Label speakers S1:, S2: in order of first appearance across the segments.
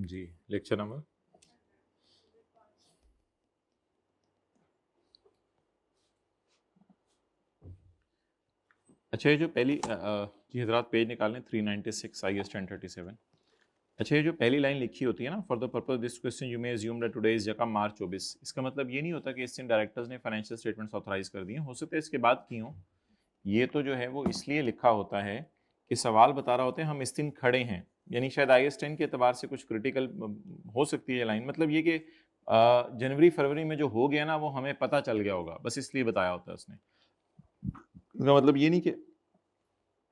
S1: जी lecture number अच्छा ये जो पहली जी हजरात पेज निकालें 396 IS 1037। अच्छा ये जो पहली लाइन लिखी होती है ना, for the purpose this question you may assume that today is यकम मार्च 24, इसका मतलब ये नहीं होता कि इस दिन डायरेक्टर्स ने फाइनेंशियल स्टेटमेंट्स ऑथराइज कर दिए, हो सकता है इसके बाद की हो। ये तो जो है वो इसलिए लिखा होता है कि सवाल बता रहा होता है हम इस दिन खड़े हैं, यानी शायद IS 10 के एतबार से कुछ क्रिटिकल हो सकती है लाइन, मतलब ये कि जनवरी फरवरी में जो हो गया ना वो हमें पता चल गया होगा, बस इसलिए बताया होता है उसने। इसका मतलब ये नहीं कि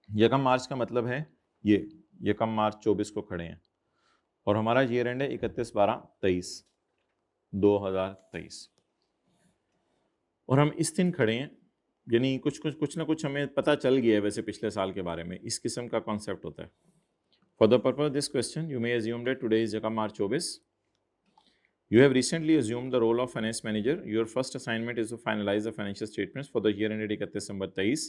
S1: यकम मार्च का मतलब है ये यकम मार्च 24 को खड़े हैं और हमारा ईयर एंड है 31/12/23 और हम इस दिन खड़े हैं, यानी कुछ ना कुछ हमें पता चल गया है वैसे पिछले साल के बारे में, इस किस्म का कॉन्सेप्ट होता है। For the purpose this question you may assume that today is यकम मार्च 24। You have recently assumed the role of finance manager. Your first assignment is to finalize the financial statements for the year ended 31 December 23.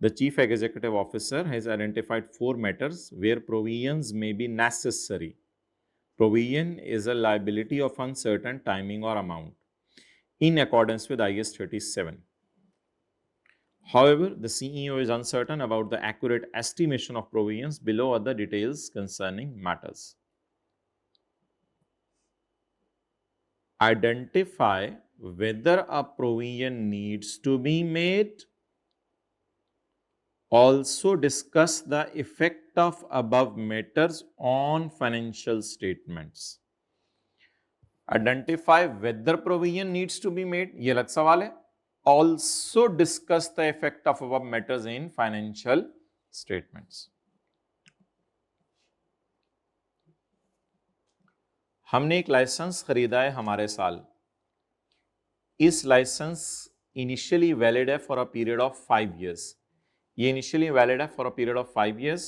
S1: The Chief Executive Officer has identified 4 matters where provisions may be necessary. Provision is a liability of uncertain timing or amount in accordance with IS 37. However, the CEO is uncertain about the accurate estimation of provisions below other details concerning matters. Identify whether a provision needs to be made. Also discuss the effect of above matters on financial statements. Identify whether provision needs to be made, ये अलग सवाल है. Also discuss the effect of above matters in financial statements. हमने एक licence खरीदा है हमारे साल. इस लाइसेंस इनिशियली वैलिड है for a period of 5 years. ये इनिशियली वैलिड है for a period of 5 years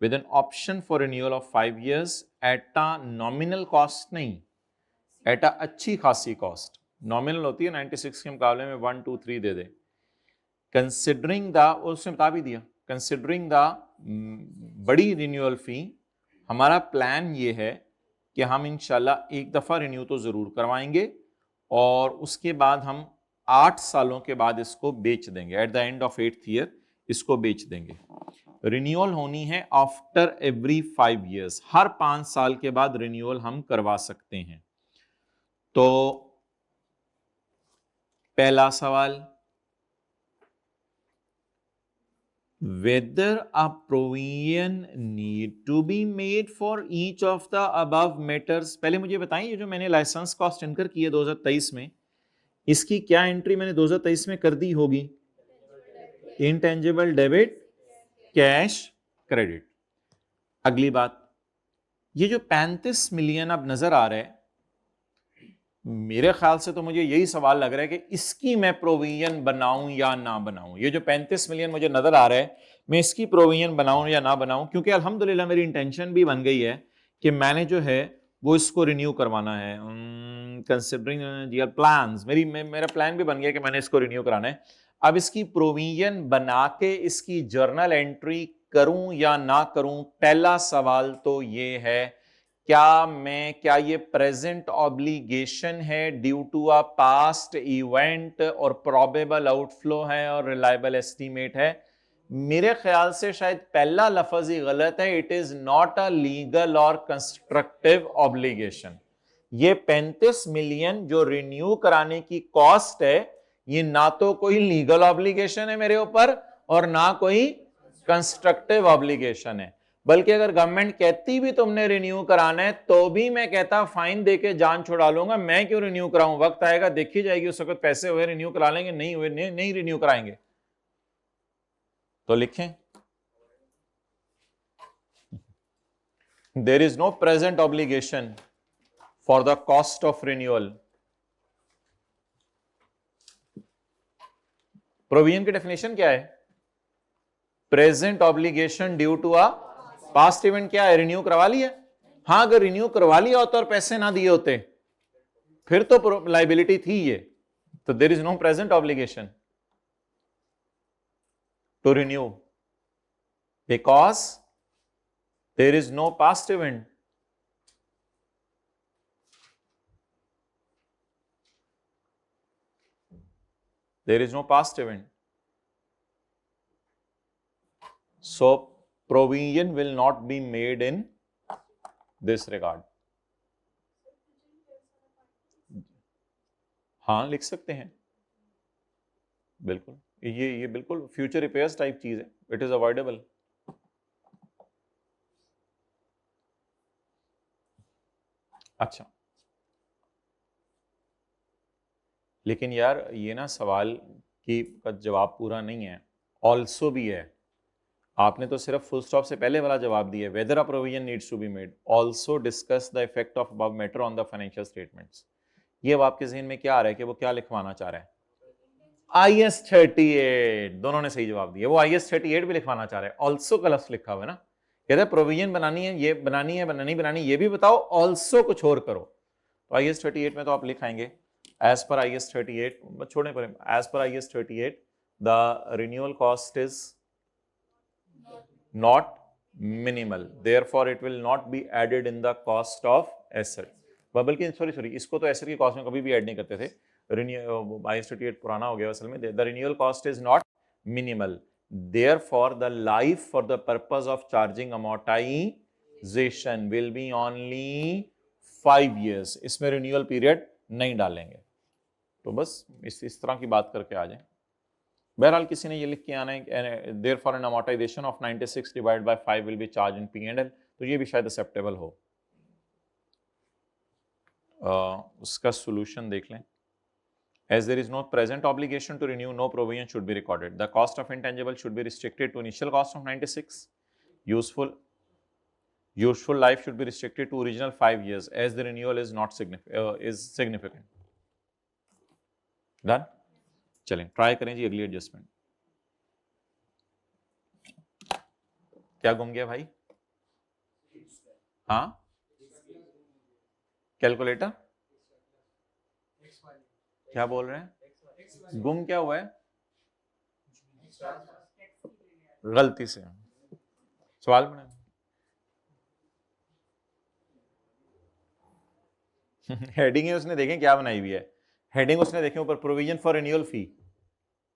S1: with an option for renewal of 5 years at a nominal cost, नहीं एट अ अच्छी खासी कॉस्ट. नॉमिनल होती है 96 के मुकाबले में 1 2 3 दे दे. कंसिडरिंग द, उसने बता भी दिया, कंसिडरिंग द बड़ी रिन्यूअल फी, हमारा प्लान ये है कि हम इंशाल्लाह एक दफ़ा रिन्यू तो ज़रूर करवाएंगे और उसके बाद हम 8 सालों के बाद इसको बेच देंगे. At the end of 8th year इसको बेच देंगे. रिन्यूअल होनी है आफ्टर एवरी 5 years, हर 5 साल के बाद रिन्यूअल हम करवा सकते हैं. तो पहला सवाल, whether a provision need to be made for each of the above matters. पहले मुझे बताएं ये जो मैंने लाइसेंस कॉस्ट इनकर की है 2023 में, इसकी क्या एंट्री मैंने 2023 में कर दी होगी? Intangible debit, cash, credit. अगली बात, ये जो 35 मिलियन अब नजर आ रहा है, मेरे ख्याल से तो मुझे यही सवाल लग रहा है कि इसकी मैं प्रोविजन बनाऊं या ना बनाऊं. ये जो 35 मिलियन मुझे नजर आ रहा है, मैं इसकी प्रोविजन बनाऊं या ना बनाऊं, क्योंकि अल्हम्दुलिल्लाह मेरी इंटेंशन भी बन गई है कि मैंने जो है वो इसको रिन्यू करवाना है. कंसिडरिंग योर प्लान्स, मेरा प्लान भी बन गया कि मैंने इसको रिन्यू कराना है. अब इसकी प्रोविजन बना के इसकी जर्नल एंट्री करूं या ना करूं, पहला सवाल तो ये है क्या ये प्रेजेंट ऑब्लिगेशन है due to a past event और प्रोबेबल आउटफ्लो है और रिलायबल एस्टीमेट है. मेरे ख्याल से शायद पहला लफ्ज ही गलत है. It is not a legal और कंस्ट्रक्टिव ऑब्लिगेशन. ये 35 मिलियन जो रिन्यू कराने की कॉस्ट है, ये ना तो कोई लीगल ऑब्लिगेशन है मेरे ऊपर और ना कोई कंस्ट्रक्टिव ऑब्लिगेशन है. बल्कि अगर गवर्नमेंट कहती भी तुमने रिन्यू कराना है तो भी मैं कहता फाइन देके जान छुड़ा लूंगा. मैं क्यों रिन्यू कराऊं, वक्त आएगा देखी जाएगी, उस वक्त पैसे हुए रिन्यू करा लेंगे, नहीं हुए नहीं रिन्यू कराएंगे. तो लिखें, there is no present obligation for the cost of renewal. Provision की डेफिनेशन क्या है? Present obligation due to a past event. क्या है? रिन्यू करवा लिया. हाँ, अगर रिन्यू करवा लिया होता और पैसे ना दिए होते फिर तो लाइबिलिटी थी ये, तो there is no present obligation to renew because there is no past event. There is no past event, so provision will not be made in this regard. हाँ लिख सकते हैं, बिल्कुल, ये बिल्कुल फ्यूचर रिपेयर्स टाइप चीज है, इट इज अवॉइडेबल। अच्छा, लेकिन यार ये ना सवाल की का जवाब पूरा नहीं है, ऑल्सो भी है। आपने तो सिर्फ फुल स्टॉप से पहले वाला जवाब दिया, whether a provision needs to be made, also discuss the effect of above matter on the financial statements. ये अब आपके जहन में क्या आ रहा है कि वो क्या लिखवाना चाह रहा है? IS 38, दोनों ने सही जवाब दिया, वो IS 38 भी लिखवाना चाह रहा है, ऑल्सो का लफ्ज लिखा हुआ है ना, कहते हैं प्रोविजन बनानी है, ये बनानी है नहीं बनानी ये भी बताओ, ऑल्सो कुछ और करो। तो IS 38 में तो आप लिखाएंगे एज पर IS 38, छोड़ने पर as per IS 38 the renewal cost is not minimal, therefore it will not be added in the cost of asset। बल्कि सॉरी इसको तो एसेट की कॉस्ट में कभी भी ऐड नहीं करते थे, IS 38 पुराना हो गया असल में। The renewal cost is not minimal, therefore the life for the purpose of charging amortization will be only 5 years। इसमें रिन्यूअल पीरियड नहीं डालेंगे। तो बस इस तरह की बात करके आ जाए। बहरहाल किसी ने ये लिख के आना है therefore an amortisation of 96 divided by 5 will be charge in P&L, तो ये भी शायद एक्सेप्टेबल हो। उसका सॉल्यूशन देख लें। As there is no present obligation to renew, no provision should be recorded. The cost of intangible should be restricted to initial cost of 96. Useful life should be restricted to original 5 years as the renewal is not significant. Done? चलें try करें जी अगली adjustment. क्या गुम गया भाई? हाँ calculator क्या बोल रहे हैं? गुम क्या हुआ है? गलती से सवाल बना हेडिंग है उसने देखें क्या बनाई हुई है, हेडिंग उसने देखें ऊपर प्रोविजन फॉर रिन्यूअल फी,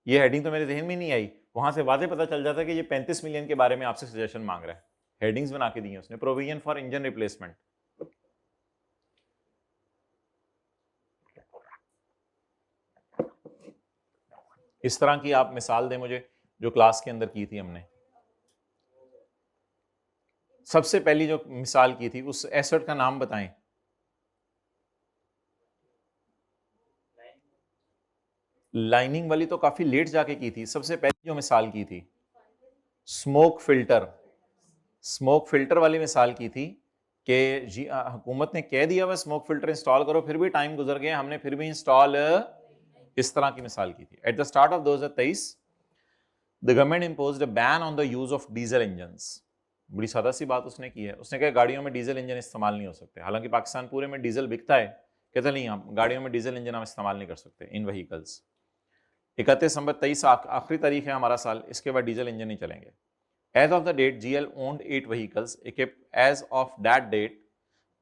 S1: ये हेडिंग तो मेरे ज़हन में नहीं आई, वहां से वादे पता चल जाता कि ये 35 मिलियन के बारे में आपसे सजेशन मांग रहा है। हेडिंग्स बना के दी है उसने, प्रोविजन फॉर इंजन रिप्लेसमेंट। इस तरह की आप मिसाल दें मुझे जो क्लास के अंदर की थी हमने। सबसे पहली जो मिसाल की थी उस एसेट का नाम बताएं। लाइनिंग वाली तो काफी लेट जाके की थी, सबसे पहली जो मिसाल की थी स्मोक फिल्टर वाली मिसाल की थी कि जी हुकूमत ने कह दिया वह स्मोक फिल्टर इंस्टॉल करो, फिर भी टाइम गुजर गया, हमने फिर भी इंस्टॉल, इस तरह की मिसाल की थी। At the start of 2023 the government imposed a ban on the use of diesel engines. बड़ी सादा सी बात उसने की है, उसने कहा गाड़ियों में डीजल इंजन इस्तेमाल नहीं हो सकते, हालांकि पाकिस्तान पूरे में डीजल बिकता है, कहते नहीं हम गाड़ियों में डीजल इंजन हम इस्तेमाल नहीं कर सकते इन व्हीकल्स। 31 दिसंबर 23 आखिरी तारीख है हमारा साल, इसके बाद डीजल इंजन नहीं चलेंगे। As of the date GL owned 8 vehicles equipped as of that date,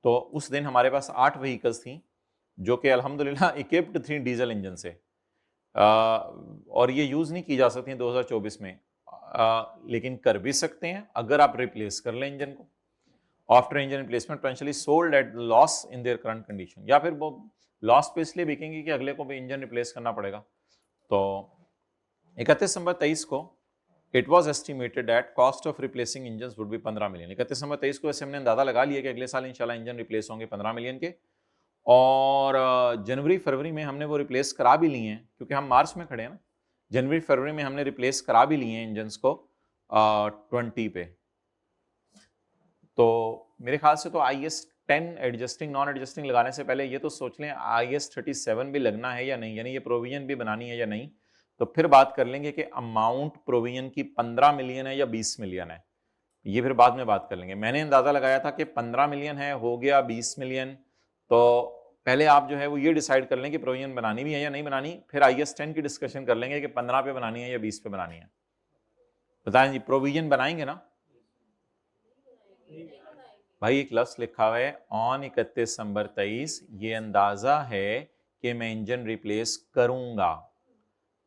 S1: तो उस दिन हमारे पास 8 व्हीकल्स थी जो कि अल्हम्दुलिल्लाह इक्विप्ड थी डीजल इंजन से, और ये यूज़ नहीं की जा सकती 2024 में, लेकिन कर भी सकते हैं अगर आप रिप्लेस कर लें इंजन को। After engine replacement potentially sold at loss in their current condition, या फिर वो लॉस पे इसलिए बिकेंगे कि अगले को भी इंजन रिप्लेस करना पड़ेगा। तो 31 दिसंबर 23 को it was estimated that cost of replacing engine would be 15 million. 31 दिसंबर 23 को ऐसे हमने अंदाजा लगा लिया कि अगले साल इंशाल्लाह इंजन रिप्लेस होंगे 15 मिलियन के, और जनवरी फरवरी में हमने वो रिप्लेस करा भी लिए हैं, क्योंकि हम मार्च में खड़े हैं ना, जनवरी फरवरी में हमने रिप्लेस करा भी लिए हैं इंजन्स को 20 पे। तो मेरे ख्याल से तो IS 10 एडजस्टिंग नॉन एडजस्टिंग लगाने से पहले ये तो सोच लें IS 37 भी लगना है या नहीं, यानी ये प्रोविजन भी बनानी है या नहीं, तो फिर बात कर लेंगे कि अमाउंट प्रोविजन की 15 मिलियन है या 20 मिलियन है, ये फिर बाद में बात कर लेंगे। मैंने अंदाजा लगाया था कि 15 मिलियन है, हो गया 20 मिलियन, तो पहले आप जो है वो ये डिसाइड कर लें कि प्रोविजन बनानी भी है या नहीं बनानी, फिर IS 10 की डिस्कशन कर लेंगे कि 15 पे बनानी है या 20 पे बनानी है। बताएं जी, प्रोविजन बनाएंगे ना भाई? एक लफ्ज लिखा हुआ है ऑन 31 दिसंबर 23, ये अंदाजा है कि मैं इंजन रिप्लेस करूंगा,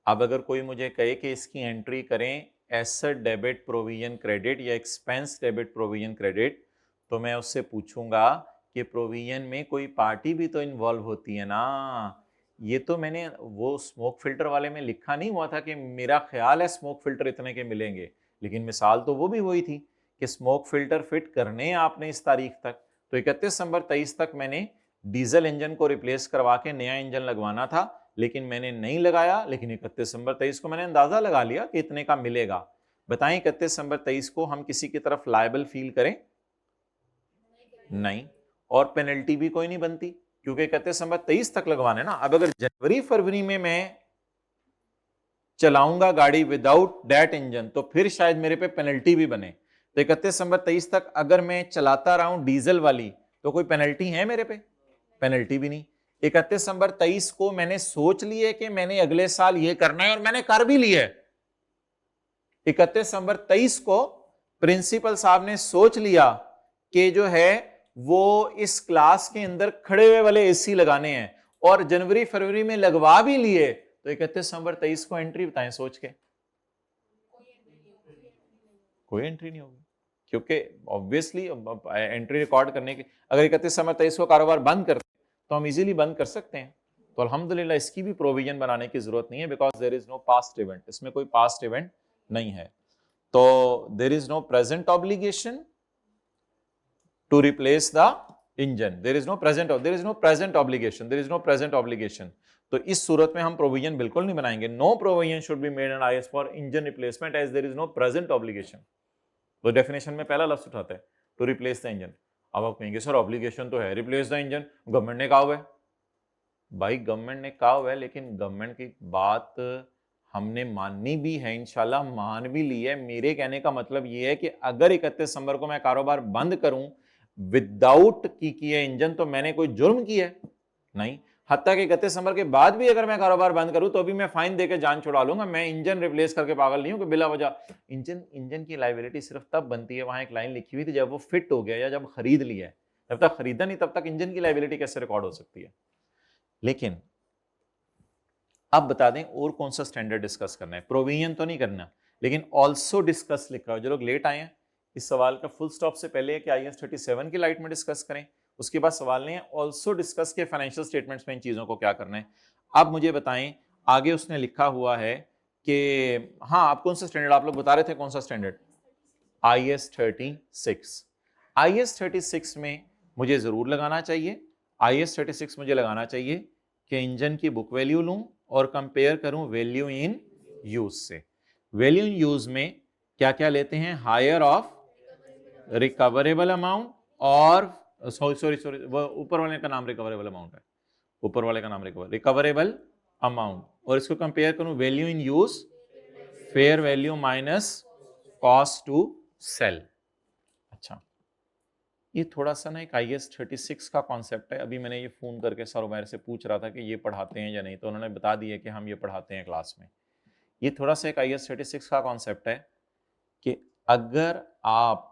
S1: अब अगर कोई मुझे कहे कि इसकी एंट्री करें एसेट डेबिट प्रोविजन क्रेडिट या एक्सपेंस डेबिट प्रोविजन क्रेडिट, तो मैं उससे पूछूंगा कि प्रोविजन में कोई पार्टी भी तो इन्वॉल्व होती है ना। ये तो मैंने वो स्मोक फिल्टर वाले में लिखा नहीं हुआ था कि मेरा ख्याल है स्मोक फिल्टर इतने के मिलेंगे, लेकिन मिसाल तो वो भी वही थी कि स्मोक फिल्टर फिट करने हैं आपने इस तारीख तक, तो 31 दिसंबर 23 तक मैंने डीजल इंजन को रिप्लेस करवा के नया इंजन लगवाना था, लेकिन मैंने नहीं लगाया। लेकिन 31 दिसंबर 23 को मैंने अंदाजा लगा लिया कि इतने का मिलेगा। बताएं 31 दिसंबर 23 को हम किसी की तरफ लायबल फील करें? नहीं। और पेनल्टी भी कोई नहीं बनती क्योंकि 31 दिसंबर 23 तक लगवाने ना। अब अगर जनवरी फरवरी में मैं चलाऊंगा गाड़ी विदाउट दैट इंजन तो फिर शायद मेरे पे पेनल्टी भी बने। तो 31 दिसंबर 23 तक अगर मैं चलाता रहा हूं डीजल वाली तो कोई पेनल्टी है मेरे पे? पेनल्टी भी नहीं। 31 दिसंबर 23 को मैंने सोच लिया कि मैंने अगले साल ये करना है और मैंने कर भी लिया है। 31 दिसंबर 23 को प्रिंसिपल साहब ने सोच लिया कि जो है वो इस क्लास के अंदर खड़े हुए वाले एसी लगाने हैं और जनवरी फरवरी में लगवा भी लिए, तो 31 दिसंबर 23 को एंट्री बताएं सोच के? कोई एंट्री नहीं होगी क्योंकि ऑब्वियसली एंट्री रिकॉर्ड करने की, अगर 31 दिसंबर 23 को कारोबार बंद करते तो हम इजीली बंद कर सकते हैं। तो अल्हम्दुलिल्लाह इसकी भी प्रोविजन बनाने की जरूरत नहीं है because there is no past event, इसमें कोई पास्ट इवेंट नहीं है। तो there is no present obligation to replace the engine, there is no present obligation, there is no present obligation. तो इस सूरत में हम प्रोविजन बिल्कुल नहीं बनाएंगे। No provision should be made in IAS for engine replacement as there is no present obligation. तो definition में पहला लफ्ज उठाता है टू रिप्लेस द इंजन। अब आप कहेंगे सर ऑब्लिगेशन तो है रिप्लेस द इंजन, गवर्नमेंट ने कहा हुआ है। भाई गवर्नमेंट ने कहा हुआ है लेकिन गवर्नमेंट की बात हमने माननी भी है, इंशाल्लाह मान भी ली है। मेरे कहने का मतलब ये है कि अगर 31 दिसंबर को मैं कारोबार बंद करूं विदाउट की किए इंजन तो मैंने कोई जुर्म किया है? नहीं। हत्ता कि 31 दिसंबर के बाद भी अगर मैं कारोबार बंद करूं तो भी मैं फाइन देकर जान छुड़ा लूंगा। मैं इंजन रिप्लेस करके पागल नहीं हूं कि बिला वजह। इंजन की लायबिलिटी सिर्फ तब बनती है, वहां एक लाइन लिखी हुई थी, जब वो फिट हो गया या जब खरीद लिया है। जब तक खरीदा नहीं तब तक इंजन की लायबिलिटी कैसे रिकॉर्ड हो सकती है? लेकिन अब बता दें और कौन सा स्टैंडर्ड डिस्कस करना है। प्रोविजन तो नहीं करना लेकिन ऑल्सो डिस्कस लिखा है। जो लोग लेट आए हैं इस सवाल का फुल स्टॉप से पहले है कि IAS 37 की लाइट में डिस्कस करें, उसके बाद सवाल नहीं है ऑल्सो डिस्कस के फाइनेंशियल स्टेटमेंट्स में इन चीजों को क्या करना है। अब मुझे बताएं आगे उसने लिखा हुआ है कि हाँ आप कौन सा स्टैंडर्ड आप लोग बता रहे थे, कौन सा स्टैंडर्ड? IAS 36। IAS 36 में मुझे जरूर लगाना चाहिए, IAS 36 मुझे लगाना चाहिए कि इंजन की बुक वैल्यू लूं और कंपेयर करूं वैल्यू इन यूज से। वैल्यू इन यूज में क्या क्या लेते हैं? हायर ऑफ रिकवरेबल अमाउंट और सॉरी वो ऊपर वाले का नाम रिकवरेबल अमाउंट है, ऊपर वाले का नाम रिकवरेबल अमाउंट, और इसको कंपेयर करूं value in use fair value minus cost to sell. अच्छा ये थोड़ा सा ना एक IAS 36 का कॉन्सेप्ट है। अभी मैंने ये फोन करके सर उमैर से पूछ रहा था कि ये पढ़ाते हैं या नहीं, तो उन्होंने बता दिया कि हम ये पढ़ाते हैं क्लास में। ये थोड़ा सा एक IAS 36 का कॉन्सेप्ट है कि अगर आप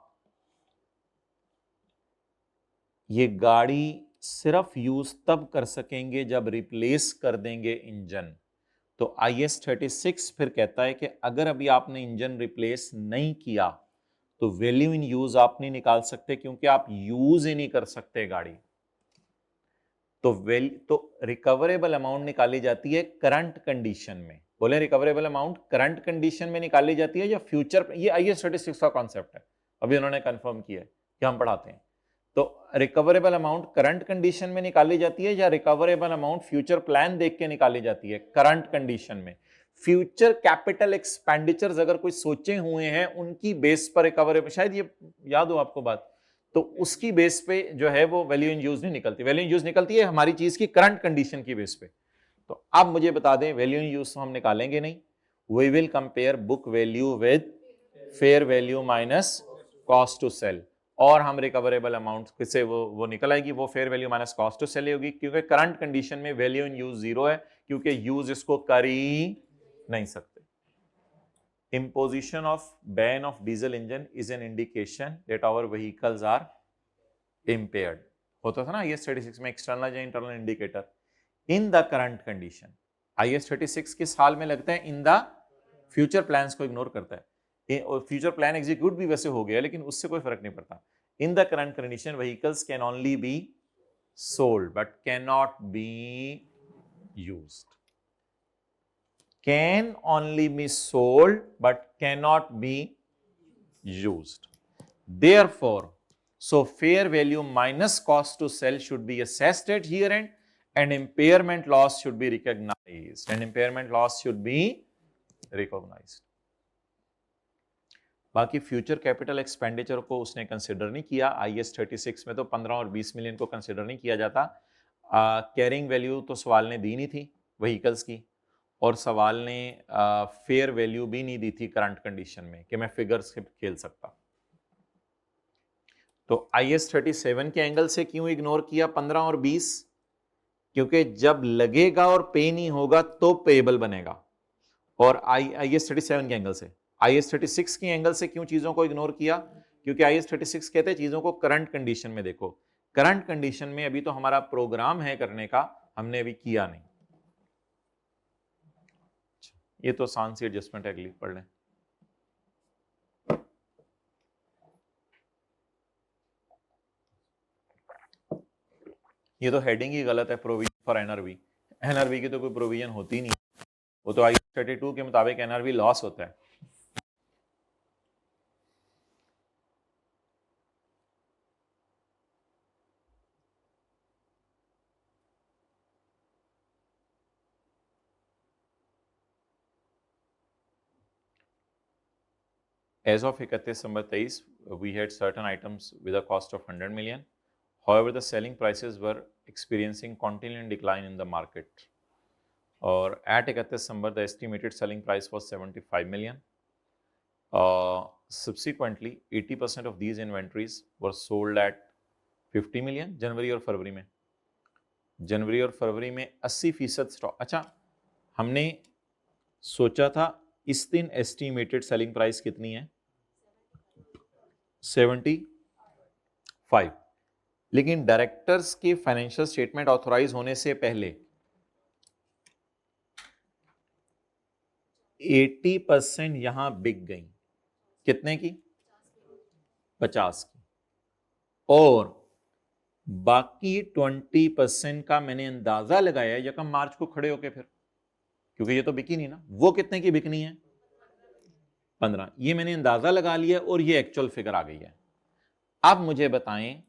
S1: ये गाड़ी सिर्फ यूज तब कर सकेंगे जब रिप्लेस कर देंगे इंजन, तो IAS 36 फिर कहता है कि अगर अभी आपने इंजन रिप्लेस नहीं किया तो वैल्यू इन यूज आप नहीं निकाल सकते क्योंकि आप यूज ही नहीं कर सकते गाड़ी। तो रिकवरेबल अमाउंट निकाली जाती है करंट कंडीशन में। बोले रिकवरेबल अमाउंट करंट कंडीशन में निकाली जाती है या फ्यूचर? ये IAS 36 का कॉन्सेप्ट है, अभी उन्होंने कंफर्म किया है कि हम पढ़ाते हैं। तो रिकवरेबल अमाउंट करंट कंडीशन में निकाली जाती है या रिकवरेबल अमाउंट फ्यूचर प्लान देख के निकाली जाती है? करंट कंडीशन में। फ्यूचर कैपिटल एक्सपेंडिचर्स अगर कोई सोचे हुए हैं उनकी बेस पर रिकवरेबल, शायद ये याद हो आपको बात, तो उसकी बेस पे जो है वो वैल्यू इन यूज नहीं निकलती। वैल्यू इन यूज निकलती है हमारी चीज की करंट कंडीशन की बेस पे। तो अब मुझे बता दें वैल्यू इन यूज तो हम निकालेंगे नहीं, we will compare book value with fair value minus cost to sell, और हम रिकवरेबल अमाउंट किससे वो निकल आएगी, वो fair value minus cost to sell होगी, क्योंकि करंट कंडीशन में वैल्यू इन यूज जीरो है क्योंकि यूज इसको कर ही नहीं सकते। Imposition of ban of diesel engine is an indication that our vehicles are impaired. होता था ना IAS 36 में एक्सटर्नल या internal indicator. In the current condition IAS 36 किस हाल में लगता है? इन द फ्यूचर प्लान्स को इग्नोर करता है, और फ्यूचर प्लान एग्जीक्यूट भी वैसे हो गया लेकिन उससे कोई फर्क नहीं पड़ता। In the current condition vehicles can only be sold but can not be used, can only be sold but can not be used. Therefore, so fair value minus cost to sell should be assessed at year end, and impairment loss should be recognized. And impairment loss should be recognized. बाकी future capital expenditure को उसने consider नहीं किया। IAS 36 में तो 15 और 20 million को consider नहीं किया जाता। कैरिंग वैल्यू तो सवाल ने दी नहीं थी व्हीकल्स की, और सवाल ने फेयर वैल्यू भी नहीं दी थी करंट कंडीशन में कि मैं फिगर्स खेल सकता। तो IAS 37 के एंगल से क्यों इग्नोर किया 15 और 20? क्योंकि जब लगेगा और पे नहीं होगा तो पेएबल बनेगा। और IAS 37 के एंगल से, IAS 36 के एंगल से क्यों चीजों को इग्नोर किया? क्योंकि IAS 36 कहते हैं चीजों को करंट कंडीशन में देखो। करंट कंडीशन में अभी तो हमारा प्रोग्राम है करने का, हमने अभी किया नहीं। ये तो आसान सी एडजस्टमेंट है, अगली पढ़ लें। ये तो हेडिंग ही गलत है, प्रोविजन फॉर एनआरवी। एनआरवी की तो कोई प्रोविजन होती नहीं, वो तो IAS 32 के मुताबिक एनआरवी लॉस होता है। As of 31 December 23, we had certain items with a cost of 100 million. However, the selling prices were experiencing continuing decline in the market. Or at 31 December, the estimated selling price was 75 million. Subsequently, 80% of these inventories were sold at 50 million जनवरी और फरवरी में। जनवरी और फरवरी में 80% stock. अच्छा, हमने सोचा था इस दिन एस्टिमेटेड सेलिंग प्राइस कितनी है? 75। लेकिन डायरेक्टर्स के फाइनेंशियल स्टेटमेंट ऑथोराइज होने से पहले 80% यहां बिक गई। कितने की? 50 की। और बाकी 20% का मैंने अंदाजा लगाया यकम मार्च को खड़े होके, फिर क्योंकि ये तो बिकी नहीं ना, वो कितने की बिकनी है? 15। ये मैंने अंदाजा लगा लिया और ये एक्चुअल फिगर आ गई है। अब मुझे बताएं,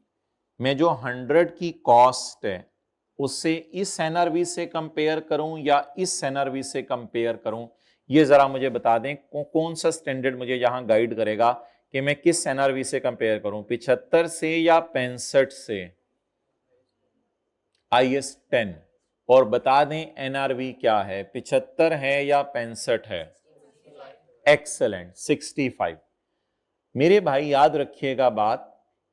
S1: मैं जो 100 की कॉस्ट है उससे इस एनआरवी से कंपेयर करूं या इस एनआरवी से कंपेयर करूं, ये जरा मुझे बता दें। कौन सा स्टैंडर्ड मुझे यहां गाइड करेगा कि मैं किस एनआरवी से कंपेयर करूं, 75 से या 65 से? IAS 10। और बता दें एनआरवी क्या है, 75 है या 65 है? एक्सेलेंट, 65। मेरे भाई याद रखिएगा बात,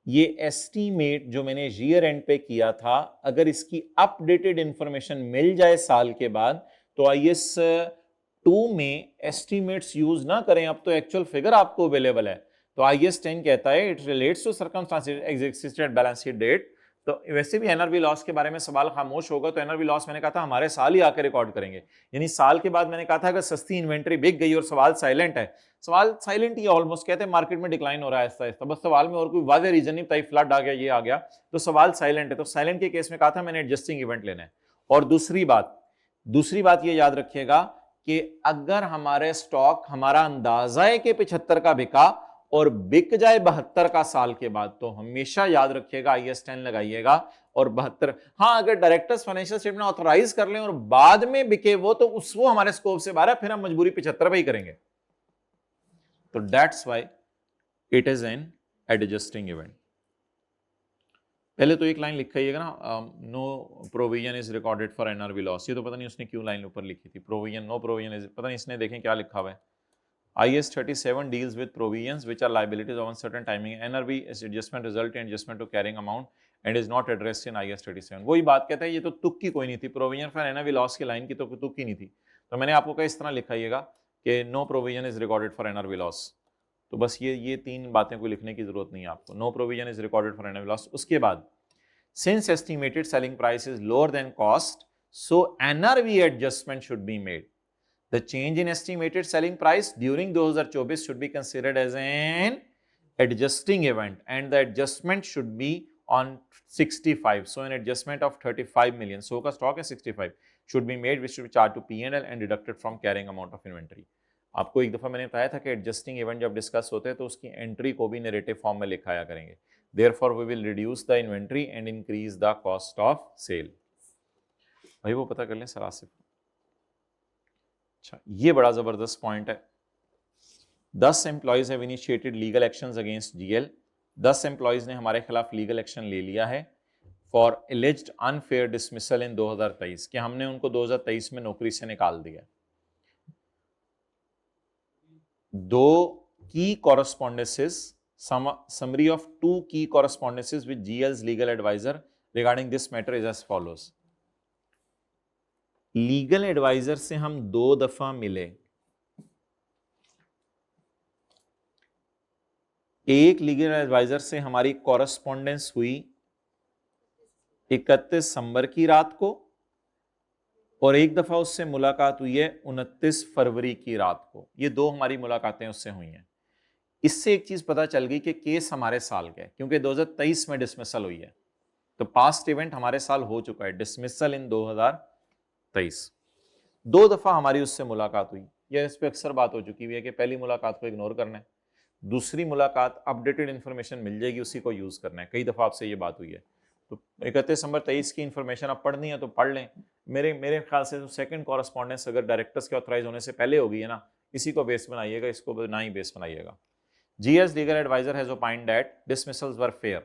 S1: ये एस्टीमेट जो मैंने ईयर एंड पे किया था, अगर इसकी अपडेटेड इंफॉर्मेशन मिल जाए साल के बाद तो IAS 2 में एस्टीमेट्स यूज ना करें। अब तो एक्चुअल फिगर आपको अवेलेबल है। तो IAS 10 कहता है it relates to circumstances existed at balance sheet date. तो वैसे भी एनआरवी लॉस के बारे में सवाल खामोश होगा, तो एनआरवी लॉस मैंने कहा था हमारे साल ही आकर रिकॉर्ड करेंगे, यानी साल के बाद मैंने कहा था अगर सस्ती इन्वेंट्री बिक गई और सवाल साइलेंट है, सवाल साइलेंट ही ऑलमोस्ट कहते हैं मार्केट में डिक्लाइन हो रहा है आहिस्ता आहिस्ता, बस सवाल में और कोई वाज़ेह रीजन नहीं बताई, फ्लड आ गया, ये आ गया, तो सवाल साइलेंट है। तो साइलेंट के केस में कहा था मैंने एडजस्टिंग इवेंट लेना है। और दूसरी बात ये याद रखिएगा कि अगर हमारे स्टॉक, हमारा अंदाजा है कि 75 का बिका और बिक जाए 72 का साल के बाद, तो हमेशा याद रखिएगा IAS 10 लगाइएगा और 72। हाँ, अगर डायरेक्टर्स फाइनेंशियल स्टेटमेंट ऑथराइज कर लें और बाद में बिके वो, तो वो हमारे स्कोप से बाहर है, फिर हम मजबूरी 75 पे ही करेंगे। तो that's why it is an adjusting event. पहले तो एक लाइन लिखाइएगा ना, no provision is recorded for NRV loss. ये तो पता नहीं उसने क्यों लाइन ऊपर लिखी थी, प्रोविजन, नो प्रोविजन इज, पता नहीं इसने, देखें क्या लिखा हुआ है। IAS 37 deals with provisions which are liabilities of uncertain timing. NRV is adjustment result in adjustment to carrying amount and is not addressed in IAS 37. वही बात कहता है, ये तो तुक की कोई नहीं थी, प्रोविजन फॉर NRV लॉस की लाइन की तो तुक की नहीं थी। तो मैंने आपको कहा इस तरह लिखाइएगा कि no provision is recorded for NRV loss. तो बस ये तीन बातें को लिखने की जरूरत नहीं है आपको, no provision is recorded for NRV loss. उसके बाद since estimated selling price is lower than cost, So NRV adjustment should be made. The change in estimated selling price during 2024 should be considered as an adjusting event, and the adjustment should be on 65. So an adjustment of 35 million. So का stock है 65 should be made, which should be charged to P&L and deducted from carrying amount of inventory. आपको एक दफा मैंने बताया था कि adjusting event जब डिस्कस होते हैं तो उसकी एंट्री को भी नैरेटिव फॉर्म में लिखाया करेंगे. Therefore we will reduce the inventory and increase the cost of sale. भाई वो पता कर लें सर आसिफ. अच्छा, ये बड़ा जबरदस्त पॉइंट है. 10 employees have initiated legal actions against GL. 10 employees ने हमारे खिलाफ लीगल एक्शन ले लिया है फॉर एलिज्ड अनफेयर डिसमिसल इन 2023, कि हमने उनको 2023 में नौकरी से निकाल दिया. 2 की कॉरेस्पॉन्डेंसेस, summary of 2 key correspondences with GL's legal advisor regarding this matter is as follows. Legal adviser से हम 2 दफा मिले. एक लीगल एडवाइजर से हमारी कॉरेस्पॉन्डेंस हुई 31 दिसंबर की रात को, और एक दफा उससे मुलाकात हुई है 29 फरवरी की रात को. ये 2 हमारी मुलाकातें उससे हुई हैं. इससे एक चीज पता चल गई कि केस हमारे साल का है, क्योंकि 2023 में डिसमिसल हुई है, तो पास्ट इवेंट हमारे साल हो चुका है. Dismissal in 2023. 2 दफा हमारी उससे मुलाकात हुई. यह इस पर अक्सर बात हो चुकी हुई है कि पहली मुलाकात को इग्नोर करना है, दूसरी मुलाकात अपडेटेड इंफॉर्मेशन मिल जाएगी उसी को यूज करना है. कई दफा आपसे ये बात हुई है. तो 31 दिसंबर 23 की इंफॉर्मेशन आप पढ़नी है तो पढ़ लें. मेरे ख्याल से सेकंड कॉरेस्पॉन्डेंस अगर डायरेक्टर्स के ऑथराइज होने से पहले होगी है ना, इसी को बेस बनाइएगा, इसको ना ही बेस बनाइएगा. GL's legal advisor has opined that dismissals were fair.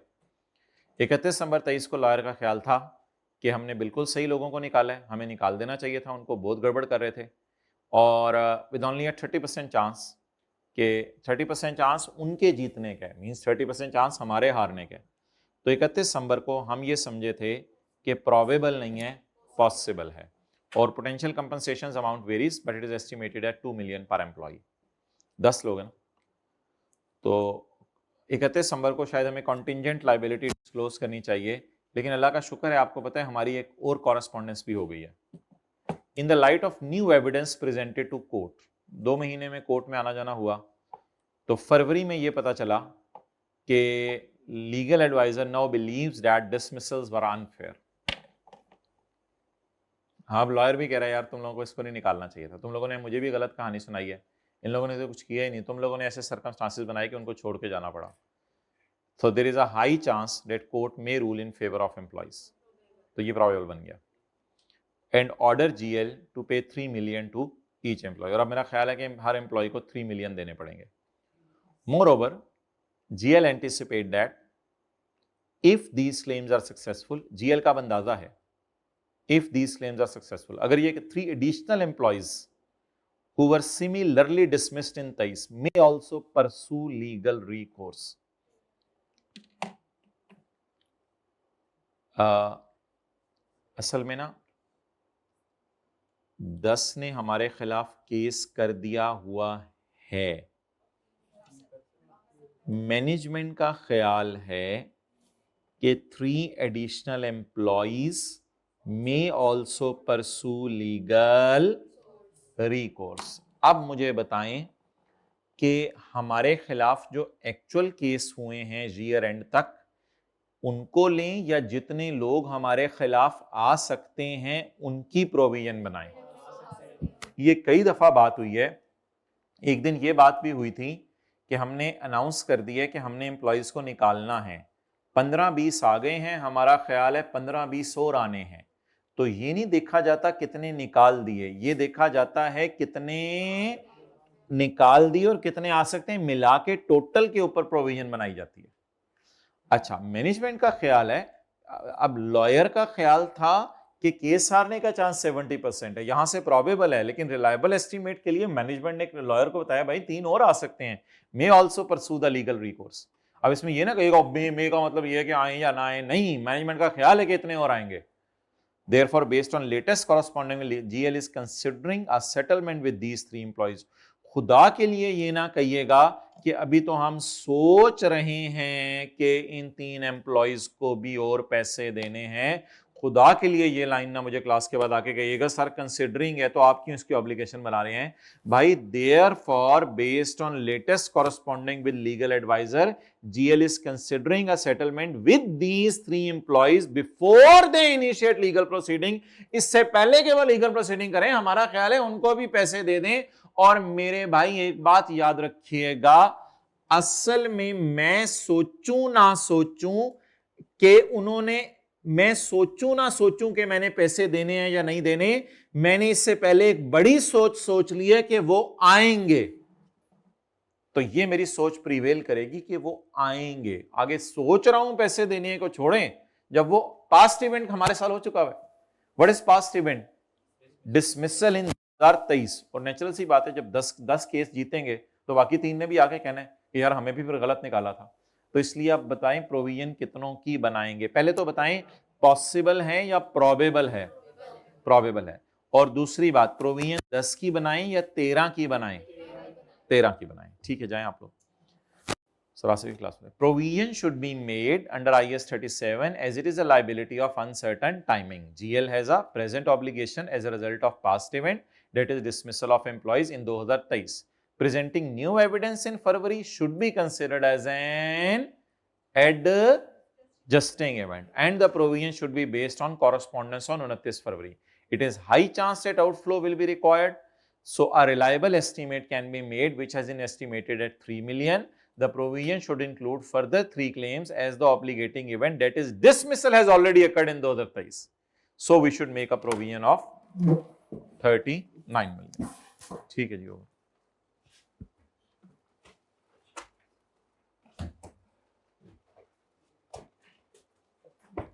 S1: 31 दिसंबर 23 को लॉयर का ख्याल था कि हमने बिल्कुल सही लोगों को निकाला है, हमें निकाल देना चाहिए था, उनको बहुत गड़बड़ कर रहे थे. और विद ओनली 30% चांस कि 30% चांस उनके जीतने का है, मीन्स 30% चांस हमारे हारने का है. तो 31 दिसंबर को हम ये समझे थे कि प्रोबेबल नहीं है, पॉसिबल है. और potential compensation amount varies but it is estimated at 2 million पर एम्प्लॉय. 10 लोग हैं ना, तो 31 दिसंबर को शायद हमें कॉन्टिंजेंट लाइबिलिटी डिस्क्लोज करनी चाहिए, लेकिन अल्लाह का शुक्र है आपको पता है हमारी एक और कॉरेस्पॉन्डेंस भी हो गई है. In the light of new evidence presented to court, 2 महीने में कोर्ट में आना जाना हुआ, तो फरवरी में ये पता चला कि legal adviser now believes that dismissals were unfair. हाँ, लॉयर भी कह रहा है यार तुम लोगों को इसको नहीं निकालना चाहिए था, तुम लोगों ने मुझे भी गलत कहानी सुनाई है, इन लोगों ने तो कुछ किया ही नहीं, तुम लोगों ने ऐसे सर्कमस्टांसेस बनाए कि उनको छोड़ के जाना पड़ा. So there is a high chance that court may rule in favour of employees. तो ये प्रोबेबल बन गया. एंड ऑर्डर GL टू पे 3 million टू ईच एम्प्लॉय. और अब मेरा ख्याल है कि हर एम्प्लॉय को 3 million देने पड़ेंगे. Moreover GL anticipate that if these claims are successful, GL का अंदाजा है if these claims are successful, अगर ये 3 additional employees who were similarly dismissed in 23 may also pursue legal recourse. असल में ना 10 ने हमारे खिलाफ केस कर दिया हुआ है. मैनेजमेंट का ख्याल है कि 3 additional employees may also pursue legal recourse. अब मुझे बताएं कि हमारे खिलाफ जो एक्चुअल केस हुए हैं ईयर एंड तक, उनको लें या जितने लोग हमारे खिलाफ आ सकते हैं उनकी प्रोविजन बनाएं. ये कई दफा बात हुई है. एक दिन ये बात भी हुई थी कि हमने अनाउंस कर दिया कि हमने एम्प्लॉयज को निकालना है, 15-20 आ गए हैं, हमारा ख्याल है 15-20 और आने हैं. तो ये नहीं देखा जाता कितने निकाल दिए, ये देखा जाता है कितने निकाल दिए और कितने आ सकते हैं, मिला के टोटल के ऊपर प्रोविजन बनाई जाती है. अच्छा, मैनेजमेंट का ख्याल है, अब लॉयर का ख्याल था कि केस हारने का चांस 70% है, यहां से प्रोबेबल है, लेकिन रिलायबल एस्टीमेट के लिए मैनेजमेंट ने लॉयर को बताया भाई 3 और आ सकते हैं, may also pursue the legal recourse. अब इसमें ये ना कहेगा मे का मतलब ये है कि आए या ना आए, नहीं, मैनेजमेंट का ख्याल है कि इतने और आएंगे. Therefore, based on latest corresponding, GL is considering a settlement with these 3 employees. खुदा के लिए ये ना कहिएगा कि अभी तो हम सोच रहे हैं कि इन 3 एम्प्लॉयज को भी और पैसे देने हैं. खुदा के लिए ये लाइन ना मुझे क्लास के बाद आके कहिएगा सर कंसिडरिंग है तो आप क्यों इसकी ऑब्लिगेशन बना रहे हैं भाई। Therefore based on latest corresponding with legal adviser GL is considering a settlement with these 3 employees before they initiate legal proceeding. इससे पहले कि वो लीगल प्रोसीडिंग करें हमारा ख्याल है उनको भी पैसे दे दें। और मेरे भाई एक बात याद रखिएगा, असल में मैं सोचूं ना सोचूं कि उन्होंने, मैं सोचूं ना सोचूं कि मैंने पैसे देने हैं या नहीं देने, मैंने इससे पहले एक बड़ी सोच ली है कि वो आएंगे। तो ये मेरी सोच प्रिवेल करेगी कि वो आएंगे। आगे सोच रहा हूं पैसे देने को छोड़ें, जब वो पास्ट इवेंट हमारे साथ हो चुका है। What is past event? Dismissal in 2023। और नेचुरल सी बात है जब 10 केस जीतेंगे तो बाकी 3 ने भी आके कहना है कि यार हमें भी फिर गलत निकाला था। तो इसलिए आप बताएं प्रोविजन कितनों की बनाएंगे, पहले तो बताएं पॉसिबल है या प्रोबेबल है? प्रोबेबल है। और दूसरी बात, प्रोविजन 10 की बनाएं या 13 की बनाएं? 13 की बनाएं। ठीक है, जाएं आप लोग सरासरी क्लास में। Provision should be made under IAS 37 as it is a liability of uncertain timing. GL has a present obligation as a result of past event, that is dismissal of employees in 2023. Presenting new evidence in February should be considered as an adjusting event, and the provision should be based on correspondence on 29 February. It is high chance that outflow will be required, so a reliable estimate can be made which has been estimated at 3 million. The provision should include further 3 claims as the obligating event, that is dismissal has already occurred in 2023. So we should make a provision of 39 million. ठीक है जी,